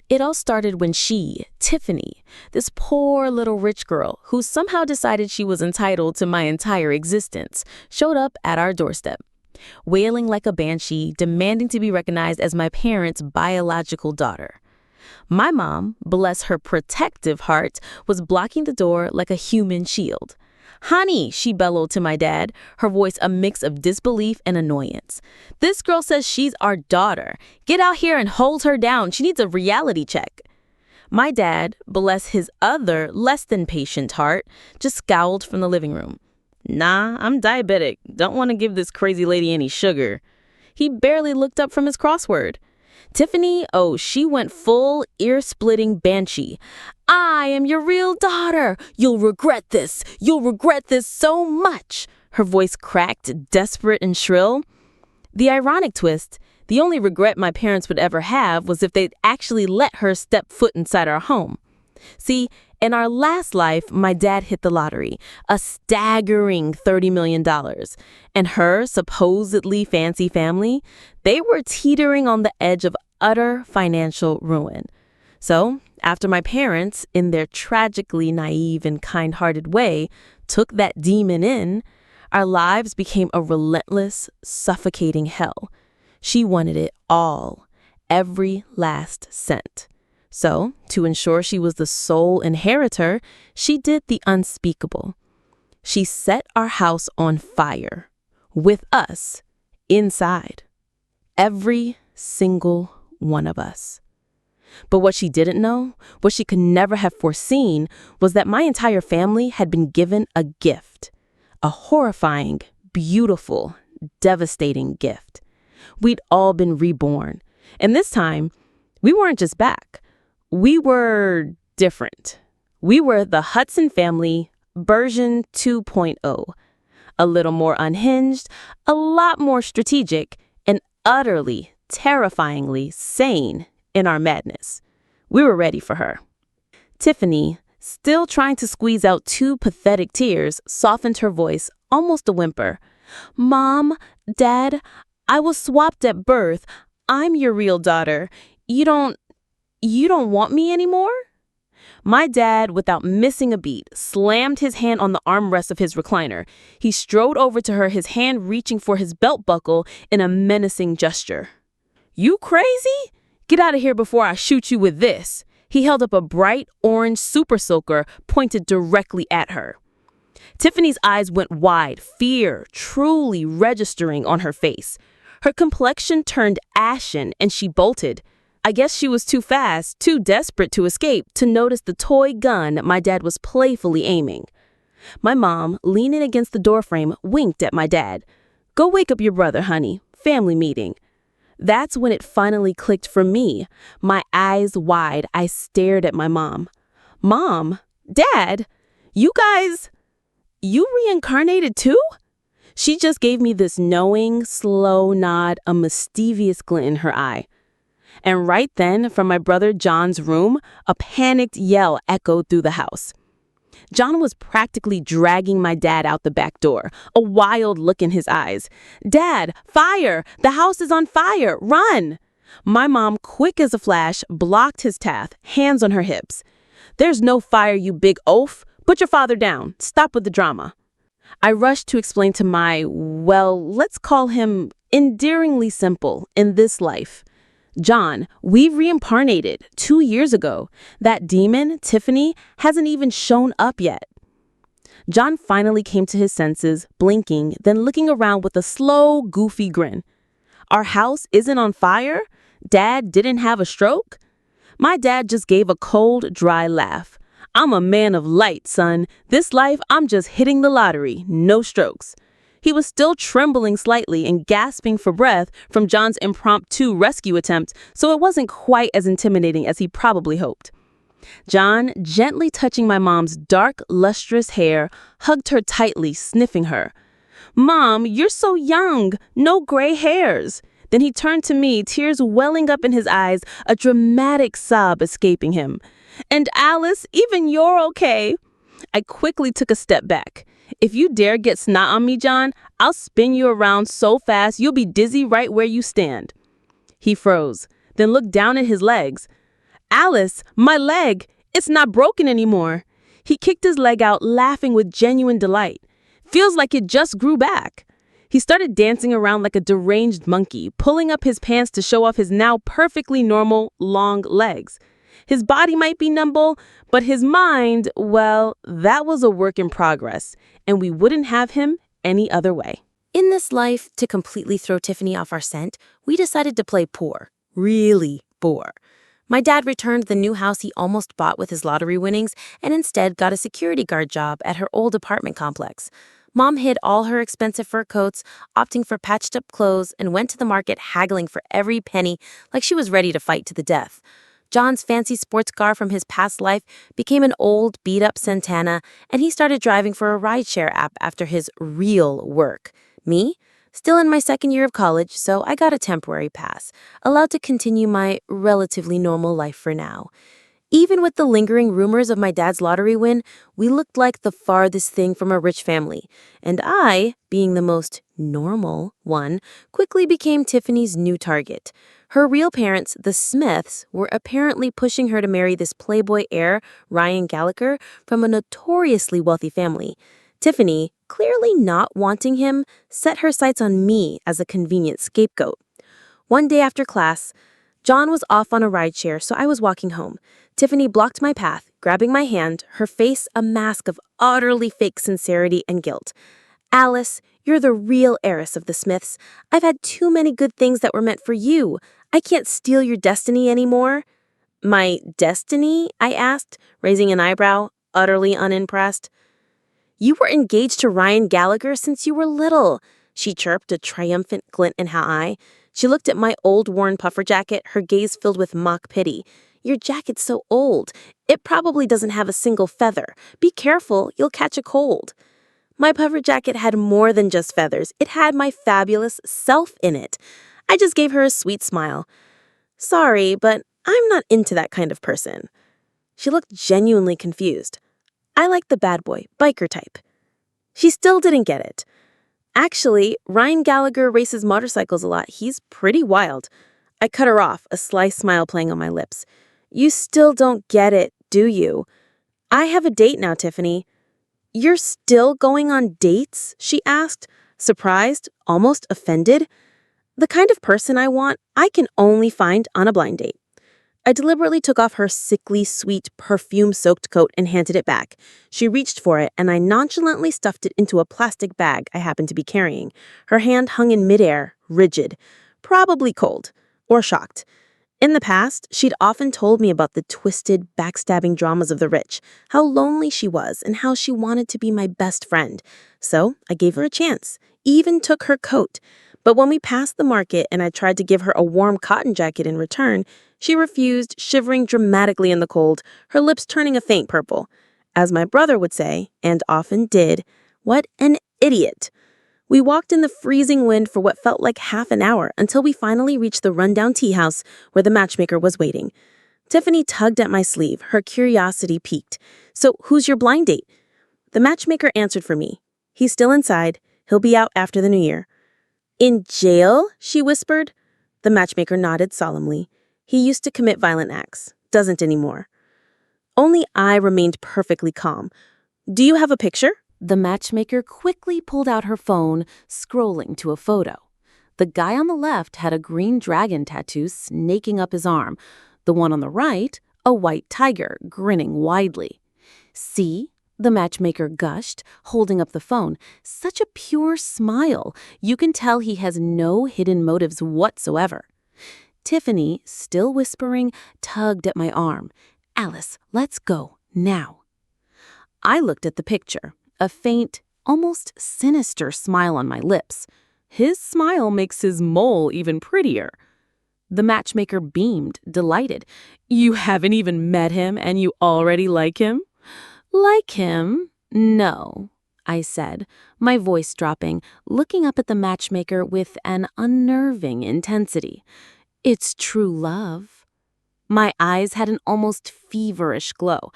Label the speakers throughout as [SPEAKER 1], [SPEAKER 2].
[SPEAKER 1] It all started when Tiffany, this poor little rich girl who somehow decided she was entitled to my entire existence, showed up at our doorstep, wailing like a banshee, demanding to be recognized as my parents' biological daughter. My mom, bless her protective heart, was blocking the door like a human shield. "Honey," she bellowed to my dad, her voice a mix of disbelief and annoyance. "This girl says she's our daughter. Get out here and hold her down. She needs a reality check." My dad, bless his other, less than patient heart, just scowled from the living room. "Nah, I'm diabetic. Don't want to give this crazy lady any sugar." He barely looked up from his crossword. Tiffany, she went full ear-splitting banshee. "I am your real daughter. You'll regret this. You'll regret this so much." Her voice cracked, desperate and shrill. The ironic twist, the only regret my parents would ever have was if they'd actually let her step foot inside our home. See, in our last life, my dad hit the lottery, a staggering $30 million. And her supposedly fancy family, they were teetering on the edge of utter financial ruin. So, after my parents, in their tragically naive and kind-hearted way, took that demon in, our lives became a relentless, suffocating hell. She wanted it all, every last cent. So, to ensure she was the sole inheritor, she did the unspeakable. She set our house on fire, with us inside. Every single one of us. But what she didn't know, what she could never have foreseen, was that my entire family had been given a gift. A horrifying, beautiful, devastating gift. We'd all been reborn. And this time, we weren't just back. We were different. We were the Hudson family version 2.0. A little more unhinged, a lot more strategic, and utterly, terrifyingly sane in our madness. We were ready for her. Tiffany, still trying to squeeze out 2 pathetic tears, softened her voice, almost a whimper. "Mom, Dad, I was swapped at birth. I'm your real daughter. You don't want me anymore?" My dad, without missing a beat, slammed his hand on the armrest of his recliner. He strode over to her, his hand reaching for his belt buckle in a menacing gesture. "You crazy? Get out of here before I shoot you with this." He held up a bright orange super soaker pointed directly at her. Tiffany's eyes went wide, fear truly registering on her face. Her complexion turned ashen and she bolted. I guess she was too fast, too desperate to escape, to notice the toy gun my dad was playfully aiming. My mom, leaning against the doorframe, winked at my dad. "Go wake up your brother, honey. Family meeting." That's when it finally clicked for me. My eyes wide, I stared at my mom. "Mom? Dad? You reincarnated too?" She just gave me this knowing, slow nod, a mischievous glint in her eye. And right then, from my brother John's room, a panicked yell echoed through the house. John was practically dragging my dad out the back door, a wild look in his eyes. "Dad, fire! The house is on fire! Run!" My mom, quick as a flash, blocked his path, hands on her hips. "There's no fire, you big oaf! Put your father down! Stop with the drama!" I rushed to explain to my, let's call him endearingly simple in this life. "John, we reincarnated 2 years ago. That demon, Tiffany, hasn't even shown up yet." John finally came to his senses, blinking, then looking around with a slow, goofy grin. "Our house isn't on fire? Dad didn't have a stroke?" My dad just gave a cold, dry laugh. "I'm a man of light, son. This life, I'm just hitting the lottery. No strokes." He was still trembling slightly and gasping for breath from John's impromptu rescue attempt, so it wasn't quite as intimidating as he probably hoped. John, gently touching my mom's dark, lustrous hair, hugged her tightly, sniffing her. "Mom, you're so young. No gray hairs." Then he turned to me, tears welling up in his eyes, a dramatic sob escaping him. "And Alice, even you're okay." I quickly took a step back. "If you dare get snot on me, John, I'll spin you around so fast you'll be dizzy right where you stand." He froze, then looked down at his legs.
[SPEAKER 2] Alice, my leg! It's not broken anymore. He kicked his leg out, laughing with genuine delight. Feels like it just grew back. He started dancing around like a deranged monkey, pulling up his pants to show off his now perfectly normal, long legs. His body might be nimble, but his mind, well, that was a work in progress, and we wouldn't have him any other way.
[SPEAKER 1] In this life, to completely throw Tiffany off our scent, we decided to play poor. Really poor. My dad returned the new house he almost bought with his lottery winnings and instead got a security guard job at her old apartment complex. Mom hid all her expensive fur coats, opting for patched-up clothes, and went to the market haggling for every penny like she was ready to fight to the death. John's fancy sports car from his past life became an old, beat-up Santana, and he started driving for a rideshare app after his real work. Me? Still in my second year of college, so I got a temporary pass, allowed to continue my relatively normal life for now. Even with the lingering rumors of my dad's lottery win, we looked like the farthest thing from a rich family, and I, being the most normal one, quickly became Tiffany's new target. Her real parents, the Smiths, were apparently pushing her to marry this playboy heir, Ryan Gallagher, from a notoriously wealthy family. Tiffany, clearly not wanting him, set her sights on me as a convenient scapegoat. One day after class, John was off on a rideshare, so I was walking home. Tiffany blocked my path, grabbing my hand, her face a mask of utterly fake sincerity and guilt. Alice, you're the real heiress of the Smiths. I've had too many good things that were meant for you. I can't steal your destiny anymore. My destiny? I asked, raising an eyebrow, utterly unimpressed. You were engaged to Ryan Gallagher since you were little, she chirped, a triumphant glint in her eye. She looked at my old worn puffer jacket, her gaze filled with mock pity. Your jacket's so old. It probably doesn't have a single feather. Be careful, you'll catch a cold. My puffer jacket had more than just feathers. It had my fabulous self in it. I just gave her a sweet smile. Sorry, but I'm not into that kind of person. She looked genuinely confused. I like the bad boy, biker type. She still didn't get it. Actually, Ryan Gallagher races motorcycles a lot. He's pretty wild. I cut her off, a sly smile playing on my lips. You still don't get it, do you? I have a date now, Tiffany. You're still going on dates? She asked, surprised, almost offended. The kind of person I want, I can only find on a blind date. I deliberately took off her sickly, sweet, perfume-soaked coat and handed it back. She reached for it, and I nonchalantly stuffed it into a plastic bag I happened to be carrying. Her hand hung in midair, rigid, probably cold, or shocked. In the past, she'd often told me about the twisted, backstabbing dramas of the rich, how lonely she was, and how she wanted to be my best friend. So I gave her a chance, even took her coat. But when we passed the market and I tried to give her a warm cotton jacket in return, she refused, shivering dramatically in the cold, her lips turning a faint purple. As my brother would say, and often did, what an idiot. We walked in the freezing wind for what felt like half an hour until we finally reached the rundown tea house where the matchmaker was waiting. Tiffany tugged at my sleeve, her curiosity piqued. So who's your blind date? The matchmaker answered for me. He's still inside. He'll be out after the new year. In jail? She whispered. The matchmaker nodded solemnly. He used to commit violent acts. Doesn't anymore. Only I remained perfectly calm. Do you have a picture? The matchmaker quickly pulled out her phone, scrolling to a photo. The guy on the left had a green dragon tattoo snaking up his arm. The one on the right, a white tiger, grinning widely. See? The matchmaker gushed, holding up the phone. Such a pure smile. You can tell he has no hidden motives whatsoever. Tiffany, still whispering, tugged at my arm. Alice, let's go, now. I looked at the picture, a faint, almost sinister smile on my lips. His smile makes his mole even prettier. The matchmaker beamed, delighted. You haven't even met him and you already like him? Like him? No, I said, my voice dropping, looking up at the matchmaker with an unnerving intensity. It's true love. My eyes had an almost feverish glow.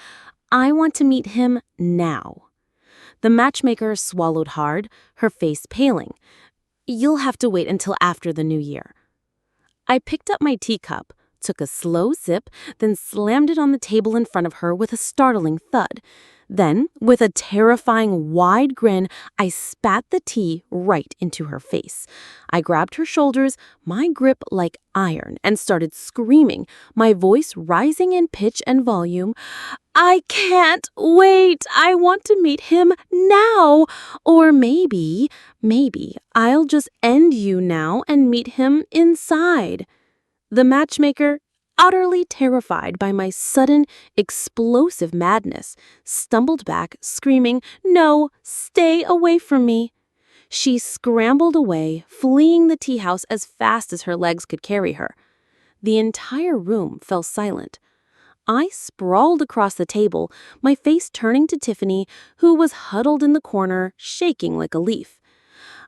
[SPEAKER 1] I want to meet him now. The matchmaker swallowed hard, her face paling. You'll have to wait until after the new year. I picked up my teacup,
[SPEAKER 2] took a slow sip, then slammed it on the table in front of her with a startling thud. Then, with a terrifying wide grin, I spat the tea right into her face. I grabbed her shoulders, my grip like iron, and started screaming, my voice rising in pitch and volume. I can't wait. I want to meet him now. Or maybe I'll just end you now and meet him inside. The matchmaker, utterly terrified by my sudden, explosive madness, stumbled back, screaming, "No, stay away from me." She scrambled away, fleeing the tea house as fast as her legs could carry her. The entire room fell silent. I sprawled across the table, my face turning to Tiffany, who was huddled in the corner, shaking like a leaf.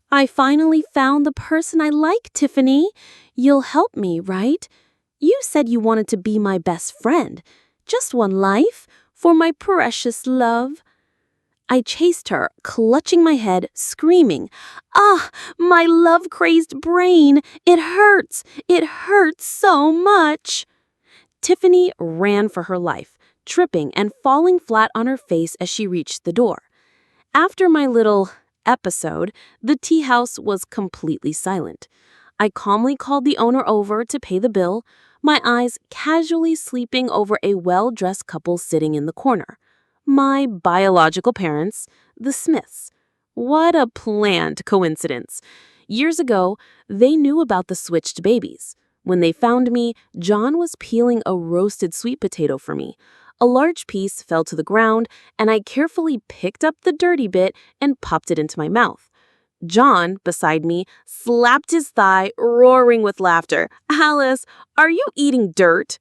[SPEAKER 2] "I finally found the person I like, Tiffany. You'll help me, right? You said you wanted to be my best friend. Just one life, for my precious love." I chased her, clutching my head, screaming, "Ah, my love-crazed brain! It hurts! It hurts so much!" Tiffany ran for her life, tripping and falling flat on her face as she reached the door. After my little episode, the tea house was completely silent. I calmly called the owner over to pay the bill, my eyes casually sleeping over a well-dressed couple sitting in the corner. My biological parents, the Smiths. What a planned coincidence. Years ago, they knew about the switched babies. When they found me, John was peeling a roasted sweet potato for me. A large piece fell to the ground, and I carefully picked up the dirty bit and popped it into my mouth. John, beside me, slapped his thigh, roaring with laughter. "Alice, are you eating dirt?"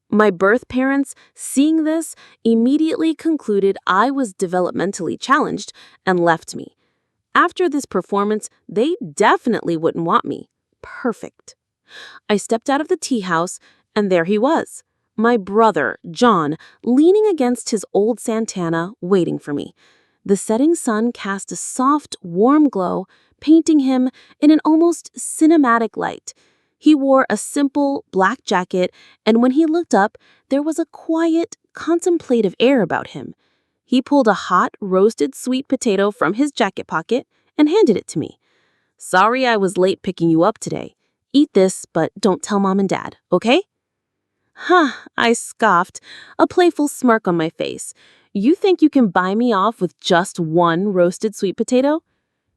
[SPEAKER 2] My birth parents, seeing this, immediately concluded I was developmentally challenged and left me. After this performance, they definitely wouldn't want me. Perfect. I stepped out of the tea house, and there he was, my brother, John, leaning against his old Santana, waiting for me. The setting sun cast a soft, warm glow, painting him in an almost cinematic light. He wore a simple black jacket, and when he looked up, there was a quiet, contemplative air about him. He pulled a hot, roasted sweet potato from his jacket pocket and handed it to me. "Sorry I was late picking you up today. Eat this, but don't tell Mom and Dad, okay?" "Huh," I scoffed, a playful smirk on my face. "You think you can buy me off with just one roasted sweet potato?"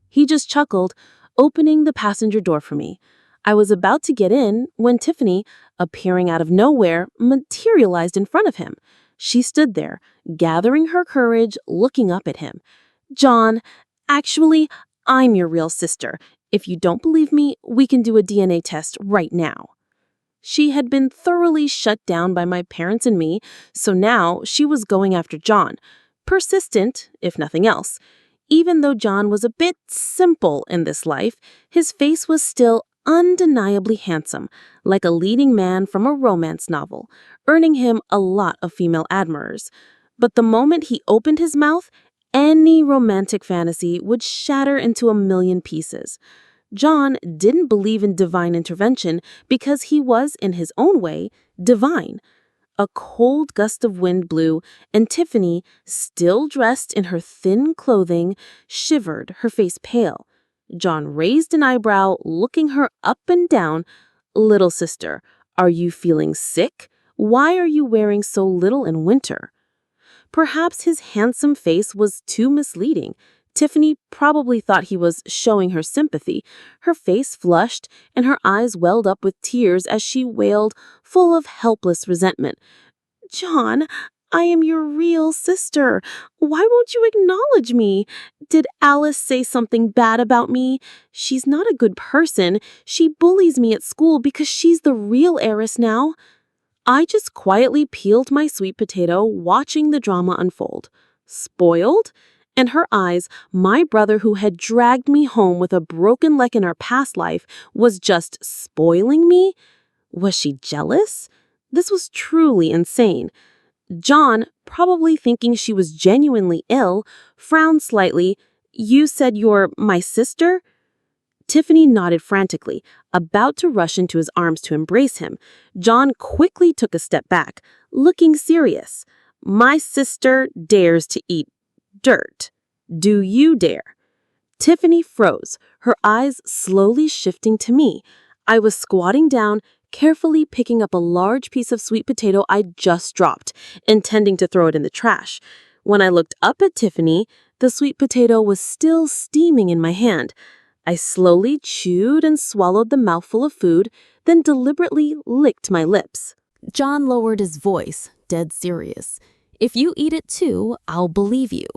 [SPEAKER 2] He just chuckled, opening the passenger door for me. I was about to get in when Tiffany, appearing out of nowhere, materialized in front of him. She stood there, gathering her courage, looking up at him. "John, actually, I'm your real sister. If you don't believe me, we can do a DNA test right now." She had been thoroughly shut down by my parents and me, so now she was going after John. Persistent, if nothing else. Even though John was a bit simple in this life, his face was still undeniably handsome, like a leading man from a romance novel, earning him a lot of female admirers. But the moment he opened his mouth, any romantic fantasy would shatter into a million pieces. John didn't believe in divine intervention because he was, in his own way, divine. A cold gust of wind blew, and Tiffany, still dressed in her thin clothing, shivered, her face pale. John raised an eyebrow, looking her up and down. "Little sister, are you feeling sick? Why are you wearing so little in winter?" Perhaps his handsome face was too misleading. Tiffany probably thought he was showing her sympathy. Her face flushed, and her eyes welled up with tears as she wailed, full of helpless resentment. "John, I am your real sister. Why won't you acknowledge me? Did Alice say something bad about me? She's not a good person. She bullies me at school because she's the real heiress now." I just quietly peeled my sweet potato, watching the drama unfold. Spoiled? In her eyes, my brother who had dragged me home with a broken leg in our past life was just spoiling me? Was she jealous? This was truly insane. John, probably thinking she was genuinely ill, frowned slightly. "You said you're my sister?" Tiffany nodded frantically, about to rush into his arms to embrace him. John quickly took a step back, looking serious. My sister dares to eat dirt. Do you dare? Tiffany froze, her eyes slowly shifting to me. I was squatting down, carefully picking up a large piece of sweet potato I'd just dropped, intending to throw it in the trash. When I looked up at Tiffany, the sweet potato was still steaming in my hand. I slowly chewed and swallowed the mouthful of food, then deliberately licked my lips.
[SPEAKER 1] John lowered his voice, dead serious. If you eat it too, I'll believe you.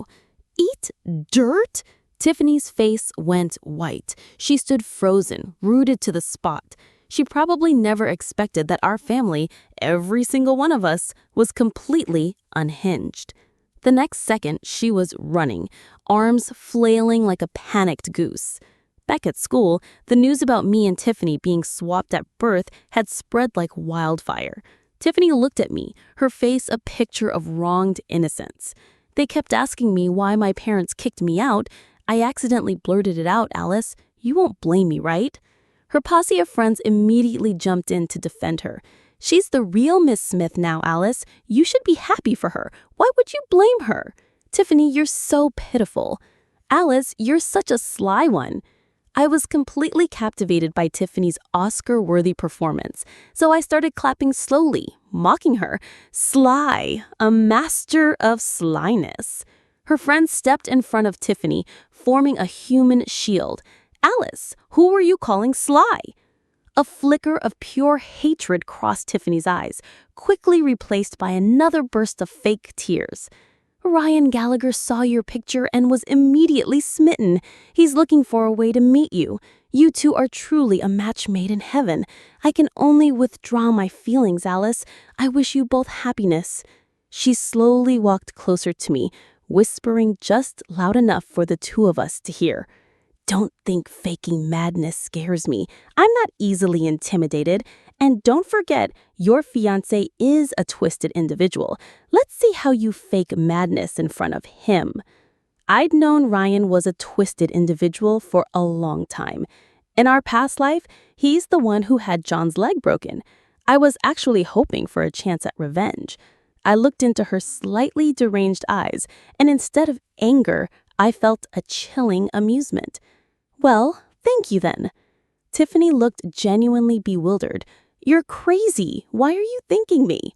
[SPEAKER 1] Eat dirt? Tiffany's face went white. She stood frozen, rooted to the spot. She probably never expected that our family, every single one of us, was completely unhinged. The next second, she was running, arms flailing like a panicked goose. Back at school, the news about me and Tiffany being swapped at birth had spread like wildfire. Tiffany looked at me, her face a picture of wronged innocence. They kept asking me why my parents kicked me out. I accidentally blurted it out, Alice. You won't blame me, right? Her posse of friends immediately jumped in to defend her. She's the real Miss Smith now, Alice. You should be happy for her. Why would you blame her? Tiffany, you're so pitiful. Alice, you're such a sly one. I was completely captivated by Tiffany's Oscar-worthy performance, so I started clapping slowly, mocking her. Sly, a master of slyness. Her friends stepped in front of Tiffany, forming a human shield. Alice, who were you calling sly? A flicker of pure hatred crossed Tiffany's eyes, quickly replaced by another burst of fake tears. Ryan Gallagher saw your picture and was immediately smitten. He's looking for a way to meet you. You two are truly a match made in heaven. I can only withdraw my feelings, Alice. I wish you both happiness. She slowly walked closer to me, whispering just loud enough for the two of us to hear. Don't think faking madness scares me. I'm not easily intimidated. And don't forget, your fiancé is a twisted individual. Let's see how you fake madness in front of him. I'd known Ryan was a twisted individual for a long time. In our past life, he's the one who had John's leg broken. I was actually hoping for a chance at revenge. I looked into her slightly deranged eyes, and instead of anger, I felt a chilling amusement. Well, thank you then. Tiffany looked genuinely bewildered. You're crazy. Why are you thanking me?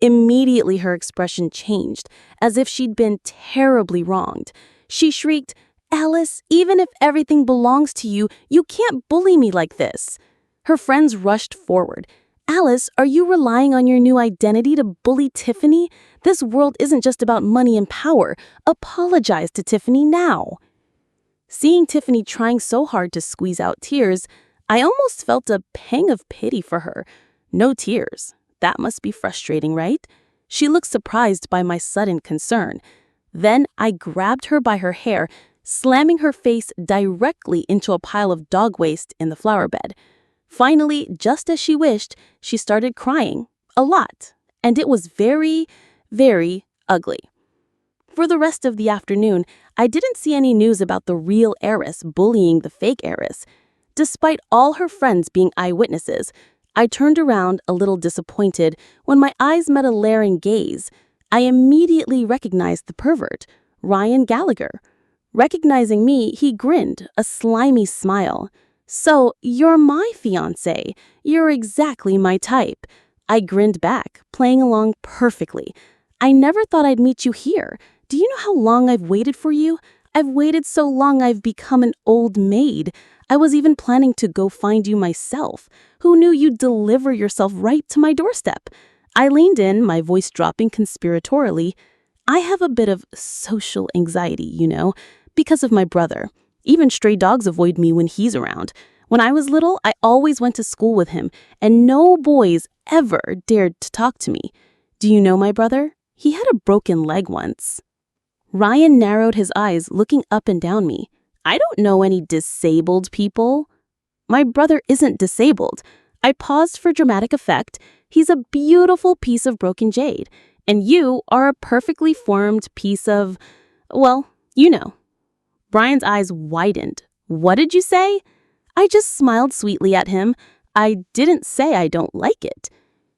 [SPEAKER 1] Immediately her expression changed, as if she'd been terribly wronged. She shrieked, Alice, even if everything belongs to you, you can't bully me like this. Her friends rushed forward. Alice, are you relying on your new identity to bully Tiffany? This world isn't just about money and power. Apologize to Tiffany now. Seeing Tiffany trying so hard to squeeze out tears, I almost felt a pang of pity for her. No tears. That must be frustrating, right? She looked surprised by my sudden concern. Then I grabbed her by her hair, slamming her face directly into a pile of dog waste in the flower bed. Finally, just as she wished, she started crying. A lot. And it was very, very ugly. For the rest of the afternoon, I didn't see any news about the real heiress bullying the fake heiress. Despite all her friends being eyewitnesses, I turned around a little disappointed when my eyes met a leering gaze. I immediately recognized the pervert, Ryan Gallagher. Recognizing me, he grinned, a slimy smile. So, you're my fiancé. You're exactly my type. I grinned back, playing along perfectly. I never thought I'd meet you here. Do you know how long I've waited for you? I've waited so long I've become an old maid. I was even planning to go find you myself. Who knew you'd deliver yourself right to my doorstep? I leaned in, my voice dropping conspiratorially. I have a bit of social anxiety, because of my brother. Even stray dogs avoid me when he's around. When I was little, I always went to school with him, and no boys ever dared to talk to me. Do you know my brother? He had a broken leg once. Ryan narrowed his eyes, looking up and down me. I don't know any disabled people. My brother isn't disabled. I paused for dramatic effect. He's a beautiful piece of broken jade. And you are a perfectly formed piece of, well, you know. Brian's eyes widened. What did you say?
[SPEAKER 2] I just smiled sweetly at him. I didn't say I don't like it.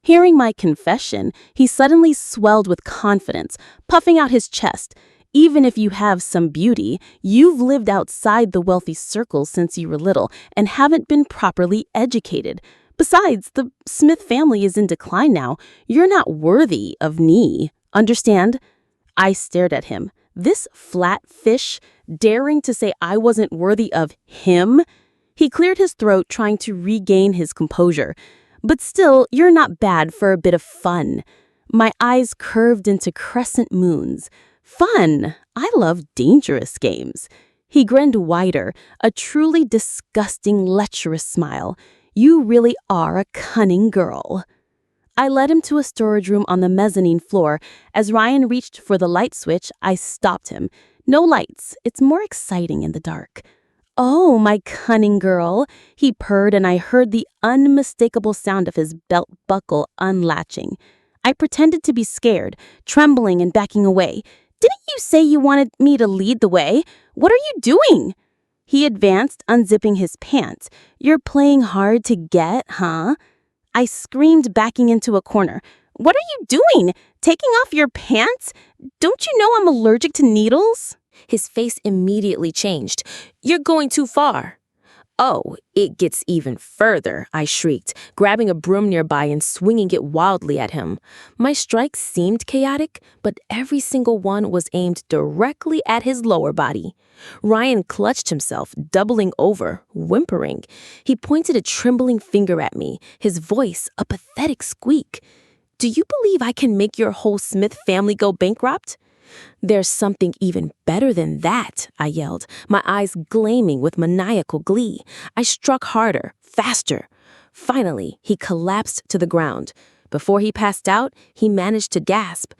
[SPEAKER 2] Hearing my confession, he suddenly swelled with confidence, puffing out his chest. Even if you have some beauty, you've lived outside the wealthy circles since you were little and haven't been properly educated. Besides, the Smith family is in decline now. You're not worthy of me. Understand? I stared at him. This flat fish, daring to say I wasn't worthy of him? He cleared his throat, trying to regain his composure. But still, you're not bad for a bit of fun. My eyes curved into crescent moons. Fun! I love dangerous games. He grinned wider, a truly disgusting, lecherous smile. You really are a cunning girl. I led him to a storage room on the mezzanine floor. As Ryan reached for the light switch, I stopped him. No lights. It's more exciting in the dark. Oh, my cunning girl, he purred, and I heard the unmistakable sound of his belt buckle unlatching. I pretended to be scared, trembling and backing away. Didn't you say you wanted me to lead the way? What are you doing? He advanced, unzipping his pants. You're playing hard to get, huh? I screamed, backing into a corner. What are you doing? Taking off your pants? Don't you know I'm allergic to needles?
[SPEAKER 1] His face immediately changed. You're going too far. Oh, it gets even further, I shrieked, grabbing a broom nearby and swinging it wildly at him. My strikes seemed chaotic, but every single one was aimed directly at his lower body. Ryan clutched himself, doubling over, whimpering. He pointed a trembling finger at me, his voice a pathetic squeak. Do you believe I can make your whole Smith family go bankrupt? There's something even better than that, I yelled, my eyes gleaming with maniacal glee. I struck harder, faster. Finally, he collapsed to the ground. Before he passed out, he managed to gasp.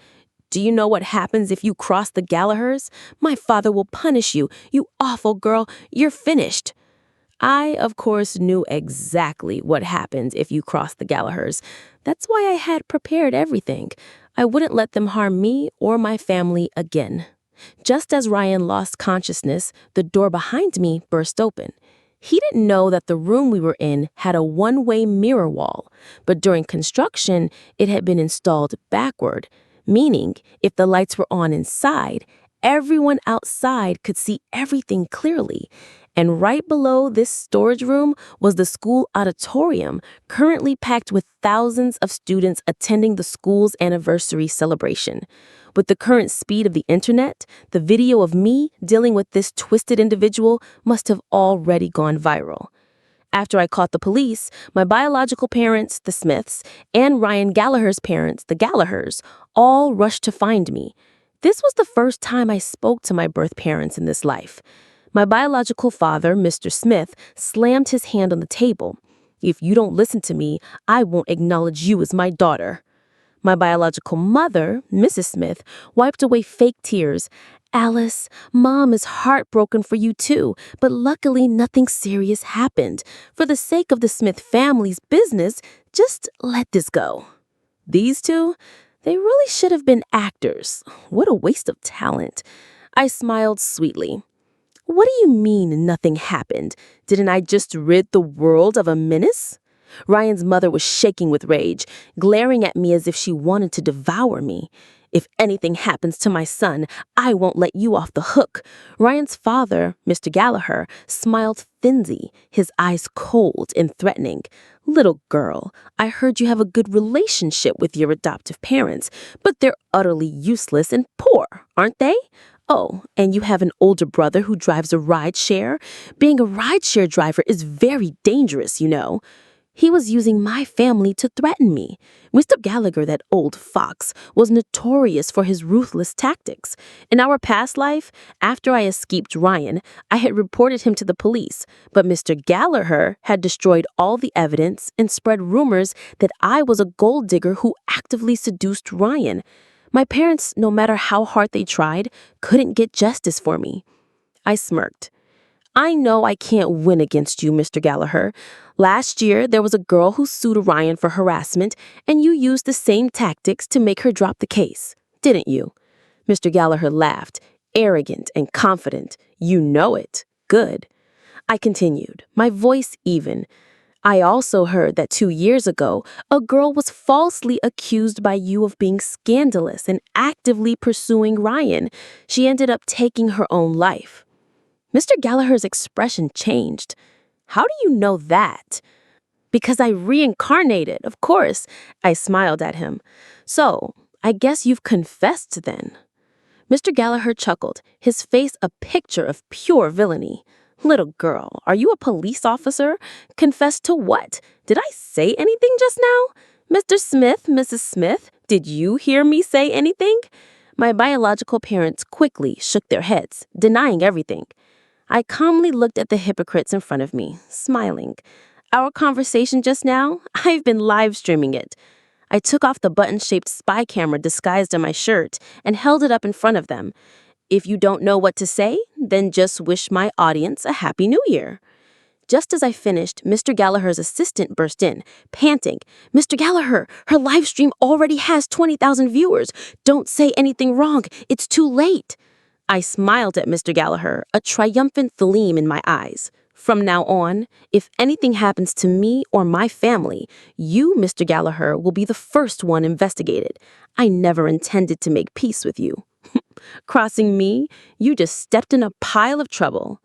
[SPEAKER 1] Do you know what happens if you cross the Gallaghers? My father will punish you. You awful girl. You're finished. I, of course, knew exactly what happens if you cross the Gallaghers. That's why I had prepared everything. I wouldn't let them harm me or my family again. Just as Ryan lost consciousness, the door behind me burst open. He didn't know that the room we were in had a one-way mirror wall, but during construction, it had been installed backward, meaning if the lights were on inside, everyone outside could see everything clearly. And right below this storage room was the school auditorium, currently packed with thousands of students attending the school's anniversary celebration. With the current speed of the internet, the video of me dealing with this twisted individual must have already gone viral. After I caught the police, my biological parents, the Smiths, and Ryan Gallagher's parents, the Gallaghers, all rushed to find me. This was the first time I spoke to my birth parents in this life. My biological father, Mr. Smith, slammed his hand on the table. If you don't listen to me, I won't acknowledge you as my daughter. My biological mother, Mrs. Smith, wiped away fake tears. Alice, Mom is heartbroken for you too, but luckily nothing serious happened. For the sake of the Smith family's business, just let this go. These two, they really should have been actors. What a waste of talent. I smiled sweetly. What do you mean nothing happened? Didn't I just rid the world of a menace? Ryan's mother was shaking with rage, glaring at me as if she wanted to devour me. If anything happens to my son, I won't let you off the hook. Ryan's father, Mr. Gallagher, smiled thinly, his eyes cold and threatening. Little girl, I heard you have a good relationship with your adoptive parents, but they're utterly useless and poor, aren't they? Oh, and you have an older brother who drives a rideshare? Being a rideshare driver is very dangerous, you know. He was using my family to threaten me. Mr. Gallagher, that old fox, was notorious for his ruthless tactics. In our past life, after I escaped Ryan, I had reported him to the police, but Mr. Gallagher had destroyed all the evidence and spread rumors that I was a gold digger who actively seduced Ryan. My parents, no matter how hard they tried, couldn't get justice for me. I smirked. I know I can't win against you, Mr. Gallagher. Last year, there was a girl who sued Ryan for harassment, and you used the same tactics to make her drop the case, didn't you? Mr. Gallagher laughed, arrogant and confident. You know it. Good.
[SPEAKER 2] I continued, my voice even. I also heard that 2 years ago, a girl was falsely accused by you of being scandalous and actively pursuing Ryan. She ended up taking her own life. Mr. Gallagher's expression changed. How do you know that? Because I reincarnated, of course. I smiled at him. So, I guess you've confessed then. Mr. Gallagher chuckled, his face a picture of pure villainy. Little girl, are you a police officer? Confess to what? Did I say anything just now? Mr. Smith, Mrs. Smith, did you hear me say anything? My biological parents quickly shook their heads, denying everything. I calmly looked at the hypocrites in front of me, smiling. Our conversation just now, I've been live streaming it. I took off the button-shaped spy camera disguised on my shirt and held it up in front of them. If you don't know what to say, then just wish my audience a Happy New Year. Just as I finished, Mr. Gallagher's assistant burst in, panting. Mr. Gallagher, her live stream already has 20,000 viewers. Don't say anything wrong. It's too late. I smiled at Mr. Gallagher, a triumphant gleam in my eyes. From now on, if anything happens to me or my family, you, Mr. Gallagher, will be the first one investigated. I never intended to make peace with you. Crossing me, you just stepped in a pile of trouble.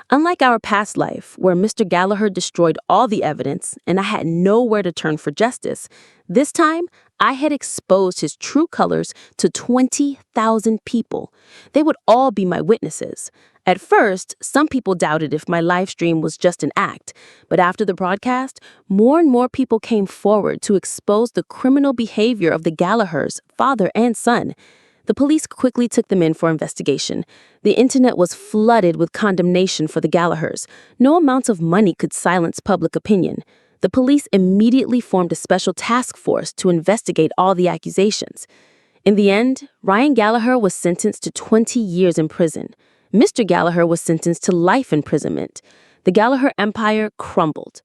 [SPEAKER 2] Unlike our past life, where Mr. Gallagher destroyed all the evidence and I had nowhere to turn for justice, this time I had exposed his true colors to 20,000 people. They would all be my witnesses. At first, some people doubted if my live stream was just an act, but after the broadcast, more and more people came forward to expose the criminal behavior of the Gallaghers, father and son. The police quickly took them in for investigation. The internet was flooded with condemnation for the Gallaghers. No amount of money could silence public opinion. The police immediately formed a special task force to investigate all the accusations. In the end, Ryan Gallagher was sentenced to 20 years in prison. Mr. Gallagher was sentenced to life imprisonment. The Gallagher empire crumbled.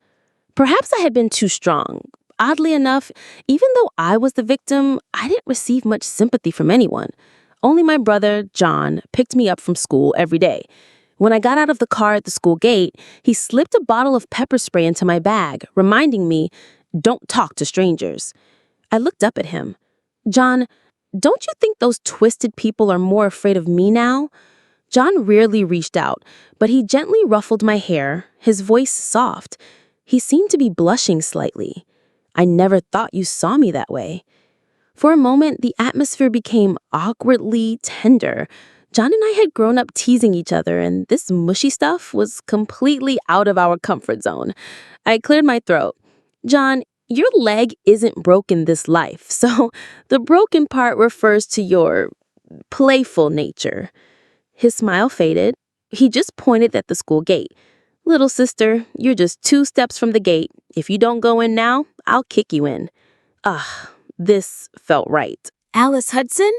[SPEAKER 2] Perhaps I had been too strong. Oddly enough, even though I was the victim, I didn't receive much sympathy from anyone. Only my brother, John, picked me up from school every day. When I got out of the car at the school gate, he slipped a bottle of pepper spray into my bag, reminding me, "Don't talk to strangers." I looked up at him. "John, don't you think those twisted people are more afraid of me now?" John rarely reached out, but he gently ruffled my hair, his voice soft. He seemed to be blushing slightly. "I never thought you saw me that way." For a moment, the atmosphere became awkwardly tender. John and I had grown up teasing each other, and this mushy stuff was completely out of our comfort zone. I cleared my throat. "John, your leg isn't broken this life, so the broken part refers to your playful nature." His smile faded. He just pointed at the school gate. "Little sister, you're just 2 steps from the gate. If you don't go in now, I'll kick you in." This felt right.
[SPEAKER 1] Alice Hudson?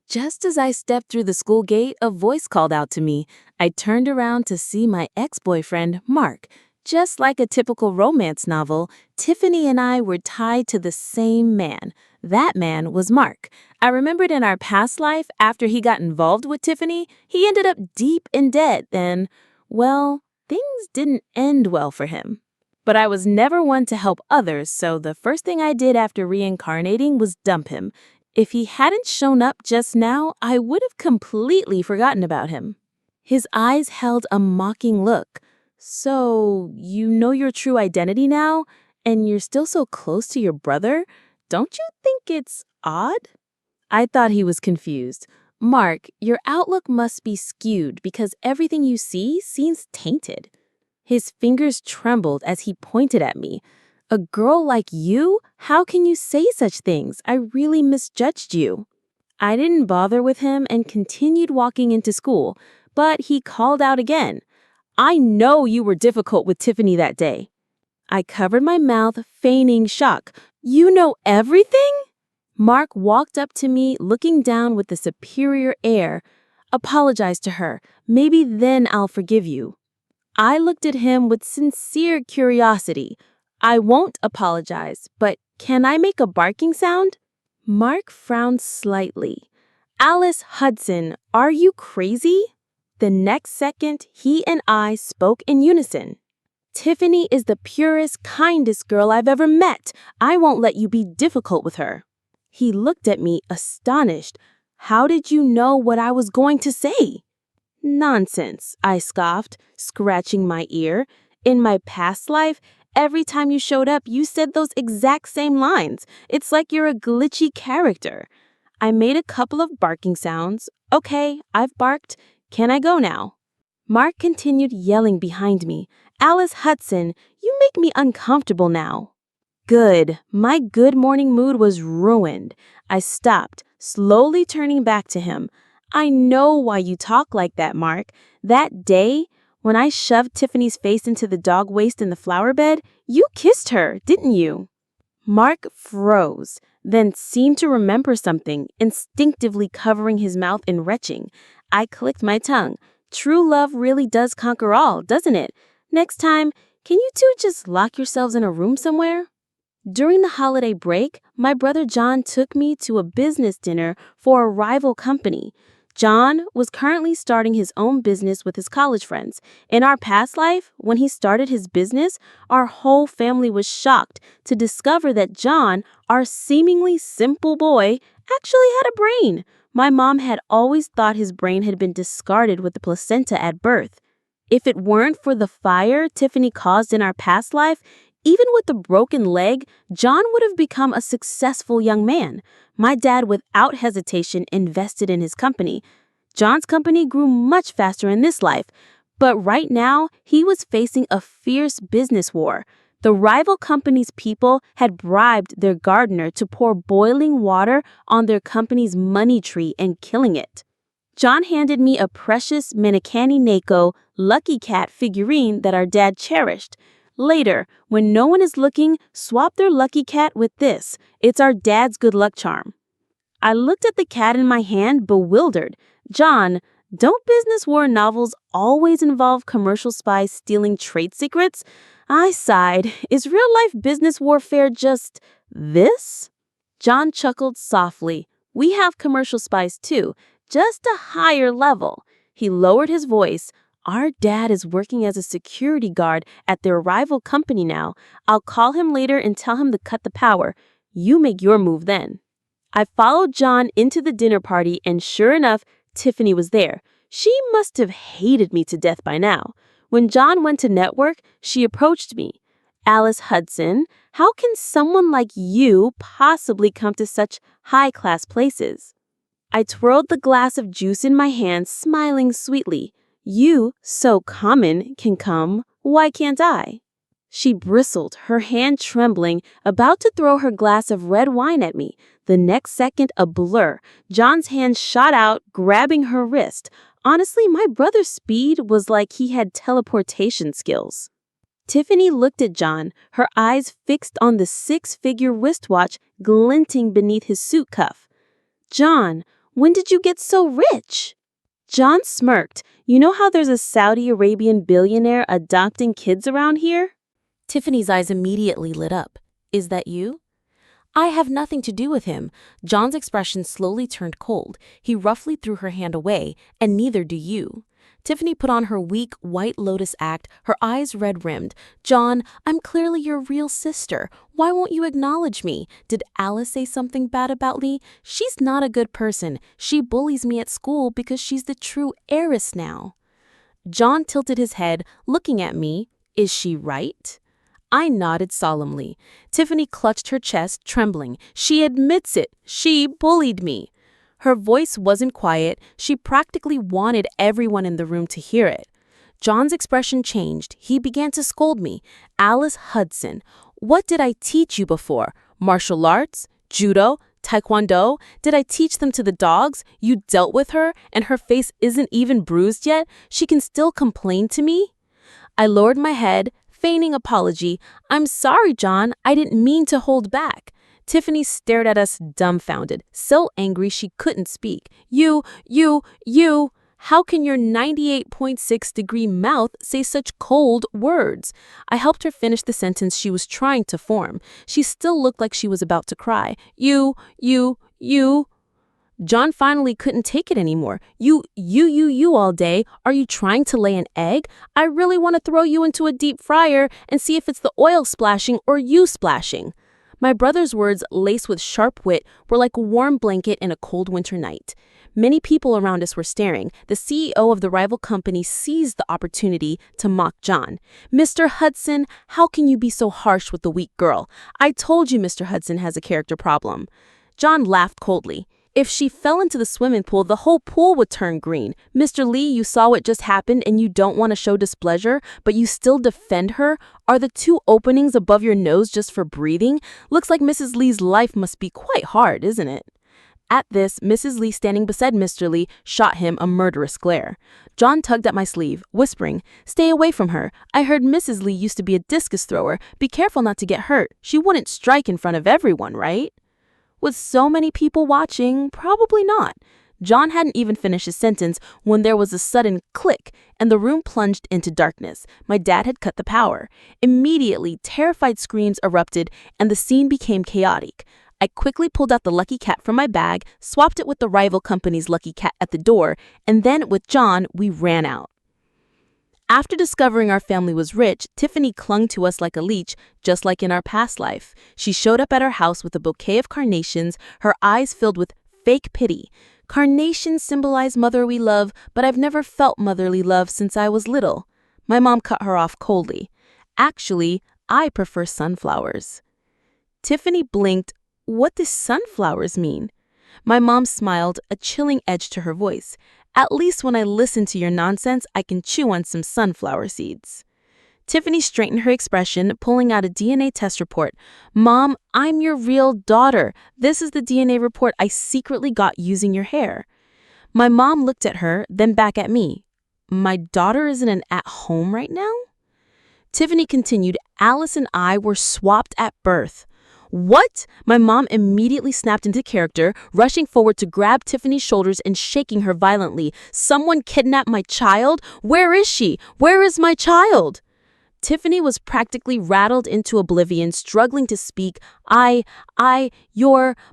[SPEAKER 1] Just as I stepped through the school gate, a voice called out to me. I turned around to see my ex-boyfriend, Mark. Just like a typical romance novel, Tiffany and I were tied to the same man. That man was Mark. I remembered in our past life, after he got involved with Tiffany, he ended up deep in debt and, well, things didn't end well for him. But I was never one to help others, so the first thing I did after reincarnating was dump him. If he hadn't shown up just now, I would have completely forgotten about him. His eyes held a mocking look. "So, you know your true identity now? And you're still so close to your brother? Don't you think it's odd?" I thought he was confused. "Mark, your outlook must be skewed because everything you see seems tainted." His fingers trembled as he pointed at me. "A girl like you? How can you say such things? I really misjudged you." I didn't bother with him and continued walking into school, but he called out again. "I know you were difficult with Tiffany that day." I covered my mouth, feigning shock. "You know everything?" Mark walked up to me, looking down with a superior air. "Apologize to her. Maybe then I'll forgive you." I looked at him with sincere curiosity. "I won't apologize, but can I make a barking sound?" Mark frowned slightly. "Alice Hudson, are you crazy?"
[SPEAKER 2] The next second, he and I spoke in unison. Tiffany is the purest, kindest girl I've ever met. I won't let you be difficult with her. He looked at me, astonished. How did you know what I was going to say? Nonsense, I scoffed, scratching my ear. In my past life, every time you showed up, you said those exact same lines. It's like you're a glitchy character. I made a couple of barking sounds. Okay, I've barked. Can I go now? Mark continued yelling behind me. Alice Hudson, you make me uncomfortable now. Good. My good morning mood was ruined. I stopped, slowly turning back to him. I know why you talk like that, Mark. That day, when I shoved Tiffany's face into the dog waste in the flower bed, you kissed her, didn't you? Mark froze, then seemed to remember something, instinctively covering his mouth in retching. I clicked my tongue. True love really does conquer all, doesn't it? Next time, can you two just lock yourselves in a room somewhere? During the holiday break, my brother John took me to a business dinner for a rival company. John was currently starting his own business with his college friends. In our past life, when he started his business, our whole family was shocked to discover that John, our seemingly simple boy, actually had a brain. My mom had always thought his brain had been discarded with the placenta at birth. If it weren't for the fire Tiffany caused in our past life, even with the broken leg, John would have become a successful young man. My dad, without hesitation, invested in his company. John's company grew much faster in this life, but right now, he was facing a fierce business war. The rival company's people had bribed their gardener to pour boiling water on their company's money tree and killing it. John handed me a precious Menikani Neko Lucky Cat figurine that our dad cherished. Later, when no one is looking, swap their lucky cat with this. It's our dad's good luck charm. I looked at the cat in my hand, bewildered. John, don't business war novels always involve commercial spies stealing trade secrets? I sighed. Is real-life business warfare just this? John chuckled softly. We have commercial spies too, just a higher level. He lowered his voice. Our dad is working as a security guard at their rival company now. I'll call him later and tell him to cut the power. You make your move then. I followed John into the dinner party, and sure enough, Tiffany was there. She must have hated me to death by now. When John went to network, she approached me. Alice Hudson, how can someone like you possibly come to such high-class places? I twirled the glass of juice in my hand, smiling sweetly. You, so common, can come. Why can't I? She bristled, her hand trembling, about to throw her glass of red wine at me. The next second, a blur. John's hand shot out, grabbing her wrist. Honestly, my brother's speed was like he had teleportation skills. Tiffany looked at John, her eyes fixed on the six-figure wristwatch glinting beneath his suit cuff. John, when did you get so rich? John smirked. You know how there's a Saudi Arabian billionaire adopting kids around here?
[SPEAKER 1] Tiffany's eyes immediately lit up. Is that you? I have nothing to do with him. John's expression slowly turned cold. He roughly threw her hand away, and neither do you. Tiffany put on her weak, white lotus act, her eyes red-rimmed. John, I'm clearly your real sister. Why won't you acknowledge me? Did Alice say something bad about me? She's not a good person. She bullies me at school because she's the true heiress now. John tilted his head, looking at me. Is she right? I nodded solemnly. Tiffany clutched her chest, trembling. She admits it. She bullied me. Her voice wasn't quiet. She practically wanted everyone in the room to hear it. John's expression changed. He began to scold me. Alice Hudson, what did I teach you before? Martial arts? Judo? Taekwondo? Did I teach them to the dogs? You dealt with her, and her face isn't even bruised yet? She can still complain to me? I lowered my head, feigning apology. I'm sorry, John. I didn't mean to hold back. Tiffany stared at us dumbfounded, so angry she couldn't speak. You, how can your 98.6-degree mouth say such cold words? I helped her finish the sentence she was trying to form. She still looked like she was about to cry. You.
[SPEAKER 2] John finally couldn't take it anymore. You all day. Are you trying to lay an egg? I really want to throw you into a deep fryer and see if it's the oil splashing or you splashing. My brother's words, laced with sharp wit, were like a warm blanket in a cold winter night. Many people around us were staring. The CEO of the rival company seized the opportunity to mock John. "Mr. Hudson, how can you be so harsh with the weak girl? I told you Mr. Hudson has a character problem." John laughed coldly. "If she fell into the swimming pool, the whole pool would turn green. Mr. Lee, you saw what just happened and you don't want to show displeasure, but you still defend her? Are the two openings above your nose just for breathing? Looks like Mrs. Lee's life must be quite hard, isn't it?" At this, Mrs. Lee, standing beside Mr. Lee, shot him a murderous glare. John tugged at my sleeve, whispering, "Stay away from her. I heard Mrs. Lee used to be a discus thrower. Be careful not to get hurt. She wouldn't strike in front of everyone, right?" With so many people watching, probably not. John hadn't even finished his sentence when there was a sudden click and the room plunged into darkness. My dad had cut the power. Immediately, terrified screams erupted and the scene became chaotic. I quickly pulled out the lucky cat from my bag, swapped it with the rival company's lucky cat at the door, and then with John, we ran out. After discovering our family was rich, Tiffany clung to us like a leech, just like in our past life. She showed up at our house with a bouquet of carnations, her eyes filled with fake pity. Carnations symbolize motherly love, but I've never felt motherly love since I was little. My mom cut her off coldly. "Actually, I prefer sunflowers." Tiffany blinked. "What does sunflowers mean?" My mom smiled, a chilling edge to her voice. "At least when I listen to your nonsense, I can chew on some sunflower seeds." Tiffany straightened her expression, pulling out a DNA test report. "Mom, I'm your real daughter. This is the DNA report I secretly got using your hair." My mom looked at her, then back at me. "My daughter isn't at home right now?" Tiffany continued, "Alice and I were swapped at birth." "What?" My mom immediately snapped into character, rushing forward to grab Tiffany's shoulders and shaking her violently. "Someone kidnapped my child? Where is she? Where is my child?" Tiffany was practically rattled into oblivion, struggling to speak. My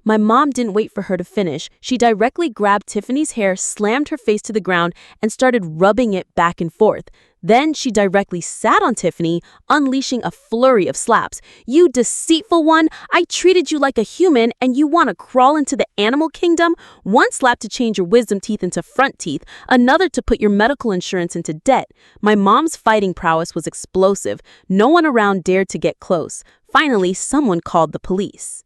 [SPEAKER 2] mom didn't wait for her to finish. She directly grabbed Tiffany's hair, slammed her face to the ground, and started rubbing it back and forth. Then she directly sat on Tiffany, unleashing a flurry of slaps. "You deceitful one! I treated you like a human, and you want to crawl into the animal kingdom? One slap to change your wisdom teeth into front teeth, another to put your medical insurance into debt." My mom's fighting prowess was explosive. No one around dared to get close. Finally, someone called the police.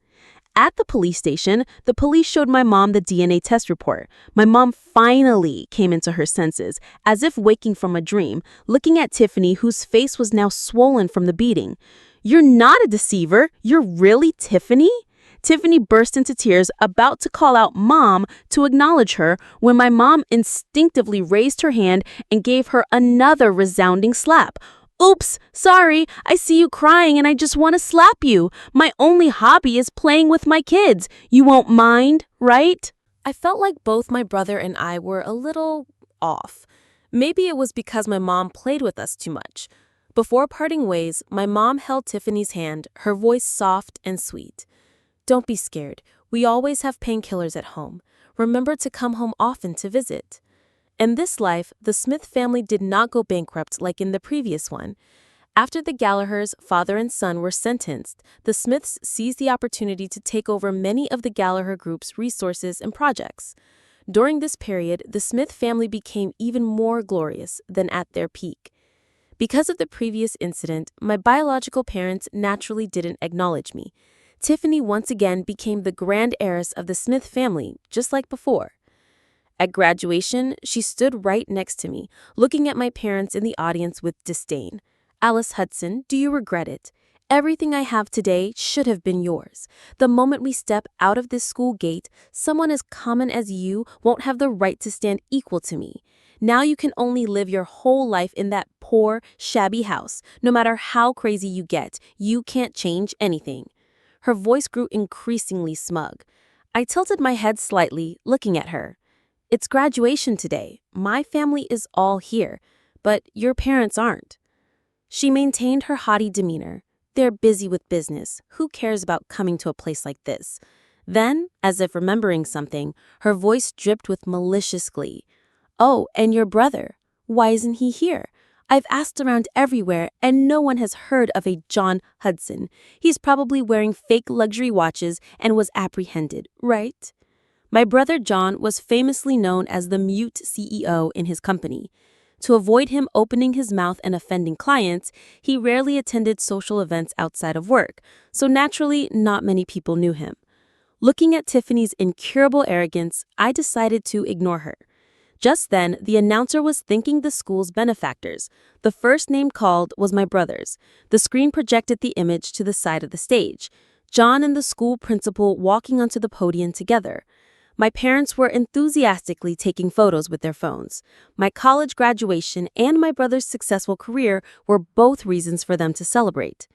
[SPEAKER 2] At the police station, the police showed my mom the DNA test report. My mom finally came into her senses, as if waking from a dream, looking at Tiffany, whose face was now swollen from the beating. "You're not a deceiver. You're really Tiffany?" Tiffany burst into tears, about to call out Mom to acknowledge her, when my mom instinctively raised her hand and gave her another resounding slap. "Oops, sorry, I see you crying and I just want to slap you. My only hobby is playing with my kids. You won't mind, right?" I felt like both my brother and I were a little off. Maybe it was because my mom played with us too much. Before parting ways, my mom held Tiffany's hand, her voice soft and sweet. "Don't be scared. We always have painkillers at home. Remember to come home often to visit." In this life, the Smith family did not go bankrupt like in the previous one. After the Gallaghers, father and son, were sentenced, the Smiths seized the opportunity to take over many of the Gallagher Group's resources and projects. During this period, the Smith family became even more glorious than at their peak. Because of the previous incident, my biological parents naturally didn't acknowledge me. Tiffany once again became the grand heiress of the Smith family, just like before. At graduation, she stood right next to me, looking at my parents in the audience with disdain. "Alice Hudson, do you regret it? Everything I have today should have been yours. The moment we step out of this school gate, someone as common as you won't have the right to stand equal to me. Now you can only live your whole life in that poor, shabby house. No matter how crazy you get, you can't change anything." Her voice grew increasingly smug. I tilted my head slightly, looking at her. "It's graduation today. My family is all here, but your parents aren't." She maintained her haughty demeanor. "They're busy with business. Who cares about coming to a place like this?" Then, as if remembering something, her voice dripped with malicious glee. "Oh, and your brother. Why isn't he here? I've asked around everywhere, and no one has heard of a John Hudson. He's probably wearing fake luxury watches and was apprehended, right?" My brother John was famously known as the mute CEO in his company. To avoid him opening his mouth and offending clients, he rarely attended social events outside of work, so naturally, not many people knew him. Looking at Tiffany's incurable arrogance, I decided to ignore her. Just then, the announcer was thanking the school's benefactors. The first name called was my brother's. The screen projected the image to the side of the stage. John and the school principal walking onto the podium together. My parents were enthusiastically taking photos with their phones. My college graduation and my brother's successful career were both reasons for them to celebrate.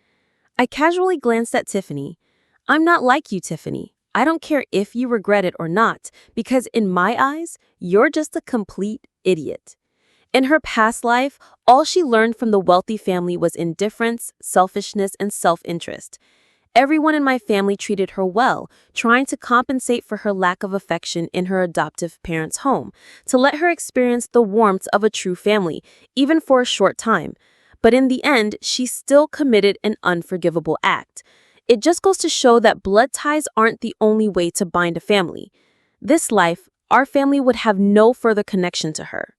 [SPEAKER 2] I casually glanced at Tiffany. "I'm not like you, Tiffany. I don't care if you regret it or not, because in my eyes, you're just a complete idiot." In her past life, all she learned from the wealthy family was indifference, selfishness, and self-interest. Everyone in my family treated her well, trying to compensate for her lack of affection in her adoptive parents' home, to let her experience the warmth of a true family, even for a short time. But in the end, she still committed an unforgivable act. It just goes to show that blood ties aren't the only way to bind a family. This life, our family would have no further connection to her.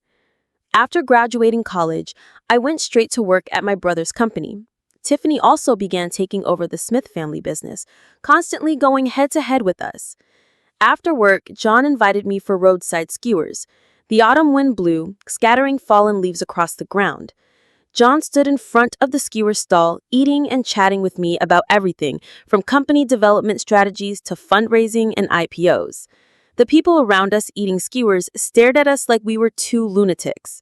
[SPEAKER 2] After graduating college, I went straight to work at my brother's company. Tiffany also began taking over the Smith family business, constantly going head-to-head with us. After work, John invited me for roadside skewers. The autumn wind blew, scattering fallen leaves across the ground. John stood in front of the skewer stall, eating and chatting with me about everything, from company development strategies to fundraising and IPOs. The people around us eating skewers stared at us like we were two lunatics.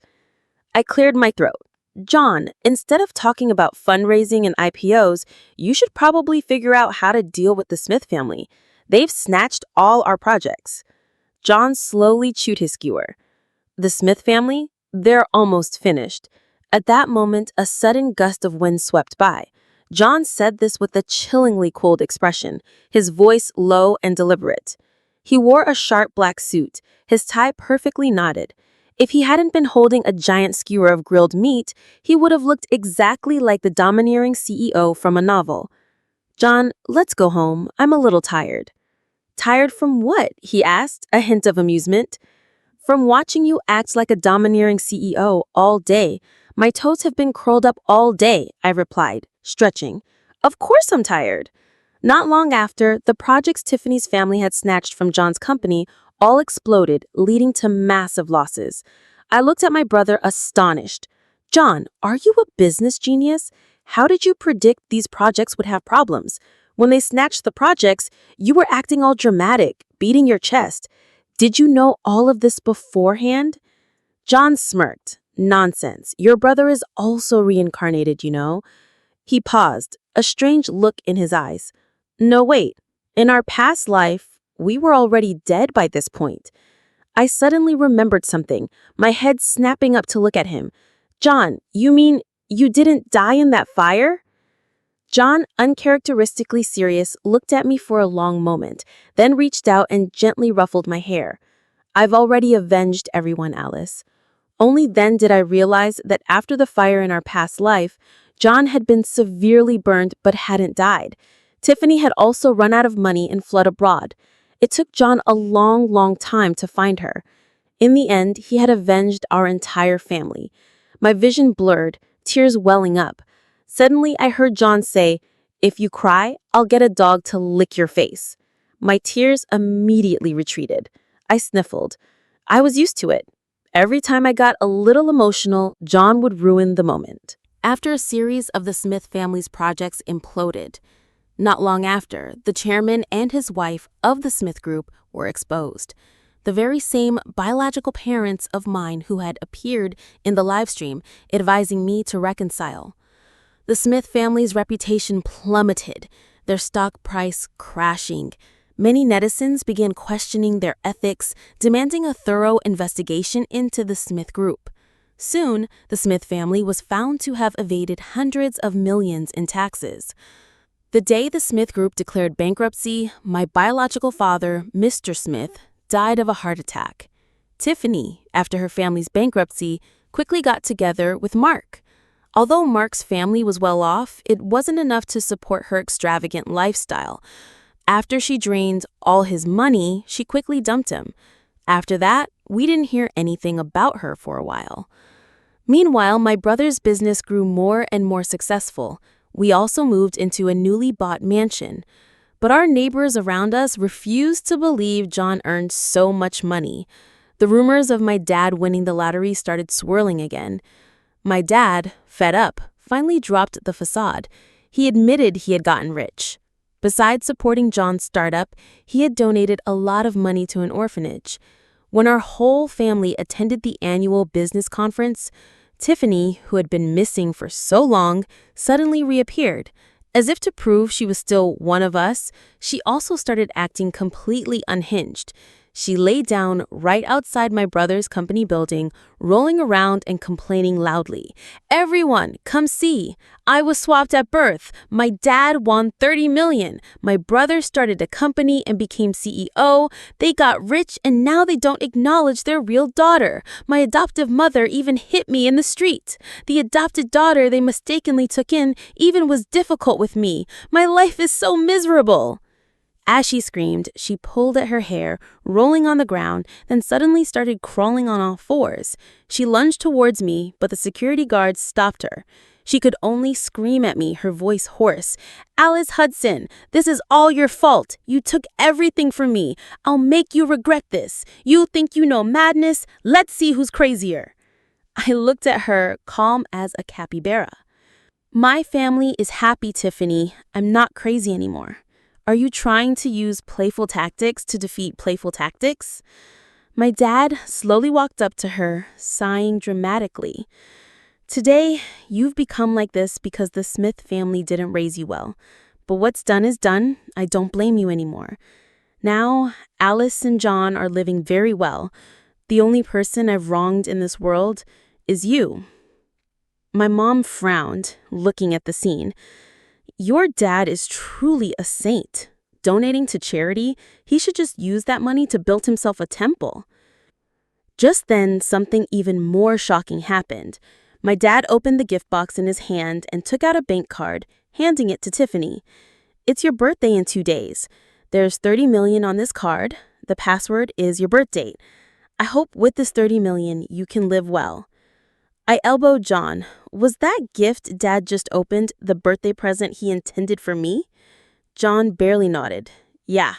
[SPEAKER 2] I cleared my throat. "John, instead of talking about fundraising and IPOs, you should probably figure out how to deal with the Smith family. They've snatched all our projects." John slowly chewed his skewer. "The Smith family? They're almost finished." At that moment, a sudden gust of wind swept by. John said this with a chillingly cold expression, his voice low and deliberate. He wore a sharp black suit, his tie perfectly knotted. If he hadn't been holding a giant skewer of grilled meat, he would have looked exactly like the domineering CEO from a novel. "John, let's go home. I'm a little tired." "Tired from what?" he asked, a hint of amusement. "From watching you act like a domineering CEO all day. My toes have been curled up all day," I replied, stretching. "Of course I'm tired." Not long after, the projects Tiffany's family had snatched from John's company all exploded, leading to massive losses. I looked at my brother astonished. "John, are you a business genius? How did you predict these projects would have problems? When they snatched the projects, you were acting all dramatic, beating your chest. Did you know all of this beforehand?" John smirked. "Nonsense. Your brother is also reincarnated, you know." He paused, a strange look in his eyes. "No, wait. In our past life, we were already dead by this point." I suddenly remembered something, my head snapping up to look at him. "John, you mean you didn't die in that fire?" John, uncharacteristically serious, looked at me for a long moment, then reached out and gently ruffled my hair. "I've already avenged everyone, Alice." Only then did I realize that after the fire in our past life, John had been severely burned but hadn't died. Tiffany had also run out of money and fled abroad. It took John a long, long time to find her. In the end, he had avenged our entire family. My vision blurred, tears welling up. Suddenly, I heard John say, "If you cry, I'll get a dog to lick your face." My tears immediately retreated. I sniffled. I was used to it. Every time I got a little emotional, John would ruin the moment. After a series of the Smith family's projects imploded, not long after, the chairman and his wife of the Smith Group were exposed. The very same biological parents of mine who had appeared in the live stream advising me to reconcile. The Smith family's reputation plummeted, their stock price crashing. Many netizens began questioning their ethics, demanding a thorough investigation into the Smith Group. Soon, the Smith family was found to have evaded hundreds of millions in taxes. The day the Smith Group declared bankruptcy, my biological father, Mr. Smith, died of a heart attack. Tiffany, after her family's bankruptcy, quickly got together with Mark. Although Mark's family was well off, it wasn't enough to support her extravagant lifestyle. After she drained all his money, she quickly dumped him. After that, we didn't hear anything about her for a while. Meanwhile, my brother's business grew more and more successful. We also moved into a newly bought mansion. But our neighbors around us refused to believe John earned so much money. The rumors of my dad winning the lottery started swirling again. My dad, fed up, finally dropped the facade. He admitted he had gotten rich. Besides supporting John's startup, he had donated a lot of money to an orphanage. When our whole family attended the annual business conference, Tiffany, who had been missing for so long, suddenly reappeared. As if to prove she was still one of us, she also started acting completely unhinged. She lay down right outside my brother's company building, rolling around and complaining loudly. "Everyone, come see. I was swapped at birth. My dad won $30 million. My brother started a company and became CEO. They got rich and now they don't acknowledge their real daughter. My adoptive mother even hit me in the street. The adopted daughter they mistakenly took in even was difficult with me. My life is so miserable." As she screamed, she pulled at her hair, rolling on the ground, then suddenly started crawling on all fours. She lunged towards me, but the security guards stopped her. She could only scream at me, her voice hoarse. "Alice Hudson, this is all your fault. You took everything from me. I'll make you regret this. You think you know madness? Let's see who's crazier." I looked at her, calm as a capybara. "My family is happy, Tiffany. I'm not crazy anymore. Are you trying to use playful tactics to defeat playful tactics?" My dad slowly walked up to her, sighing dramatically. "Today, you've become like this because the Smith family didn't raise you well. But what's done is done. I don't blame you anymore. Now, Alice and John are living very well. The only person I've wronged in this world is you." My mom frowned, looking at the scene. "Your dad is truly a saint. Donating to charity, he should just use that money to build himself a temple." Just then, something even more shocking happened. My dad opened the gift box in his hand and took out a bank card, handing it to Tiffany. "It's your birthday in 2 days. There's $30 million on this card. The password is your birth date. I hope with this $30 million you can live well." I elbowed John. Was that gift Dad just opened the birthday present he intended for me? John barely nodded. "Yeah."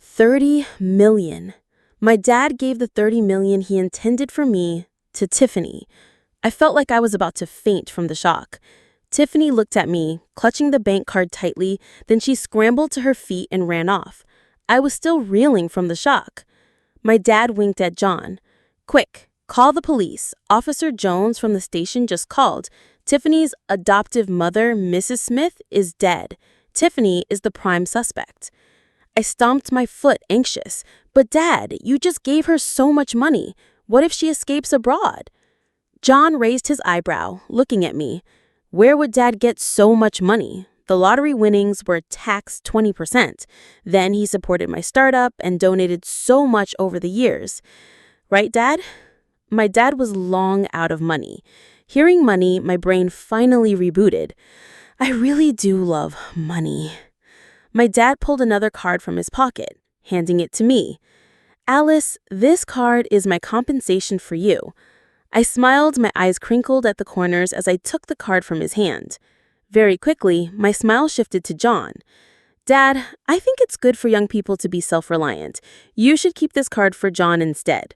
[SPEAKER 2] $30 million. My dad gave the $30 million he intended for me to Tiffany. I felt like I was about to faint from the shock. Tiffany looked at me, clutching the bank card tightly, then she scrambled to her feet and ran off. I was still reeling from the shock. My dad winked at John. "Quick. Call the police. Officer Jones from the station just called. Tiffany's adoptive mother, Mrs. Smith, is dead. Tiffany is the prime suspect." I stomped my foot, anxious. "But Dad, you just gave her so much money. What if she escapes abroad?" John raised his eyebrow, looking at me. Where would Dad get so much money? The lottery winnings were taxed 20%. Then he supported my startup and donated so much over the years. Right, Dad? My dad was long out of money. Hearing money, my brain finally rebooted. I really do love money. My dad pulled another card from his pocket, handing it to me. "Alice, this card is my compensation for you." I smiled, my eyes crinkled at the corners as I took the card from his hand. Very quickly, my smile shifted to John. "Dad, I think it's good for young people to be self-reliant. You should keep this card for John instead."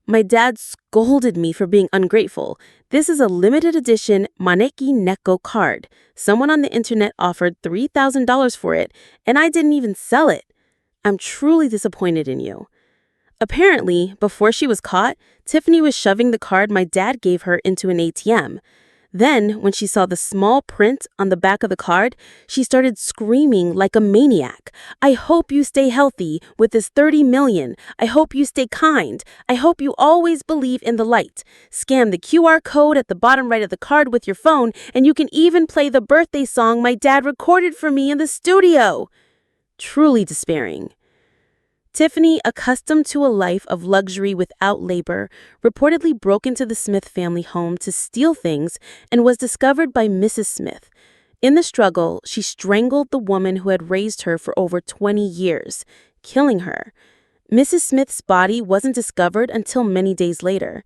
[SPEAKER 2] My dad scolded me for being ungrateful. "This is a limited edition Maneki Neko card. Someone on the internet offered $3,000 for it, and I didn't even sell it. I'm truly disappointed in you." Apparently, before she was caught, Tiffany was shoving the card my dad gave her into an ATM. Then, when she saw the small print on the back of the card, she started screaming like a maniac. I hope you stay healthy with this 30 million. I hope you stay kind. I hope you always believe in the light. Scan the QR code at the bottom right of the card with your phone, and you can even play the birthday song my dad recorded for me in the studio. Truly despairing. Tiffany, accustomed to a life of luxury without labor, reportedly broke into the Smith family home to steal things and was discovered by Mrs. Smith. In the struggle, she strangled the woman who had raised her for over 20 years, killing her. Mrs. Smith's body wasn't discovered until many days later.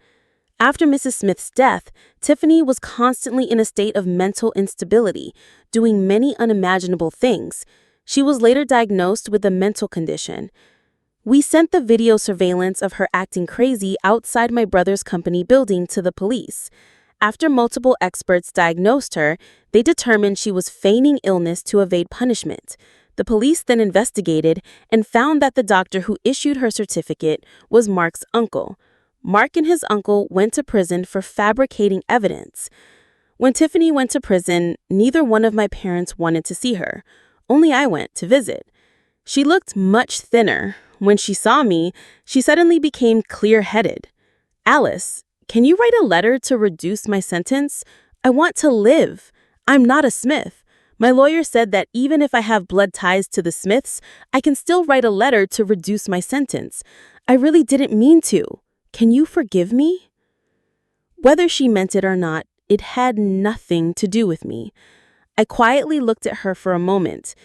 [SPEAKER 2] After Mrs. Smith's death, Tiffany was constantly in a state of mental instability, doing many unimaginable things. She was later diagnosed with a mental condition. We sent the video surveillance of her acting crazy outside my brother's company building to the police. After multiple experts diagnosed her, they determined she was feigning illness to evade punishment. The police then investigated and found that the doctor who issued her certificate was Mark's uncle. Mark and his uncle went to prison for fabricating evidence. When Tiffany went to prison, neither one of my parents wanted to see her. Only I went to visit. She looked much thinner. When she saw me, she suddenly became clear-headed. Alice, can you write a letter to reduce my sentence? I want to live. I'm not a Smith. My lawyer said that even if I have blood ties to the Smiths, I can still write a letter to reduce my sentence. I really didn't mean to. Can you forgive me? Whether she meant it or not, it had nothing to do with me. I quietly looked at her for a moment.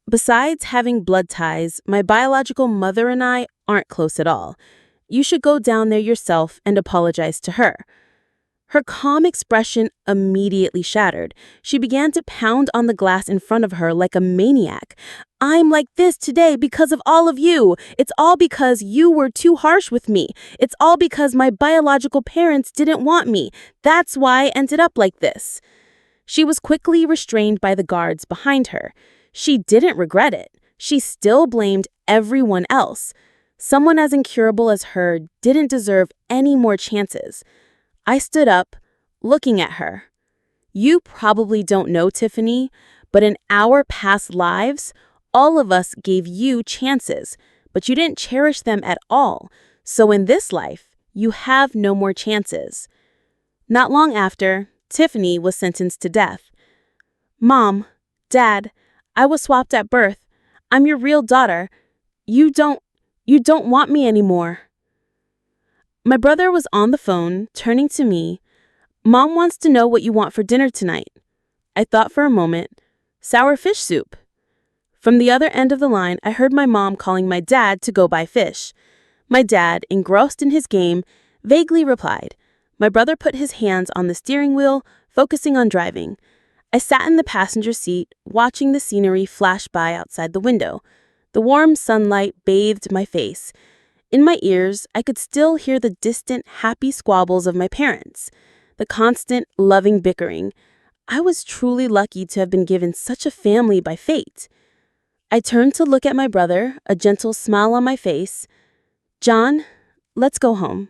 [SPEAKER 2] Besides having blood ties, my biological mother and I aren't close at all. You should go down there yourself and apologize to her. Her calm expression immediately shattered. She began to pound on the glass in front of her like a maniac. I'm like this today because of all of you. It's all because you were too harsh with me. It's all because my biological parents didn't want me. That's why I ended up like this. She was quickly restrained by the guards behind her. She didn't regret it. She still blamed everyone else. Someone as incurable as her didn't deserve any more chances. I stood up, looking at her. You probably don't know, Tiffany, but in our past lives, all of us gave you chances, but you didn't cherish them at all. So in this life, you have no more chances. Not long after, Tiffany was sentenced to death. Mom, Dad, I was swapped at birth. I'm your real daughter. You don't want me anymore. My brother was on the phone, turning to me. Mom wants to know what you want for dinner tonight. I thought for a moment. Sour fish soup. From the other end of the line, I heard my mom calling my dad to go buy fish. My dad, engrossed in his game, vaguely replied. My brother put his hands on the steering wheel, focusing on driving. I sat in the passenger seat, watching the scenery flash by outside the window. The warm sunlight bathed my face. In my ears, I could still hear the distant, happy squabbles of my parents, the constant, loving bickering. I was truly lucky to have been given such a family by fate. I turned to look at my brother, a gentle smile on my face. John, let's go home.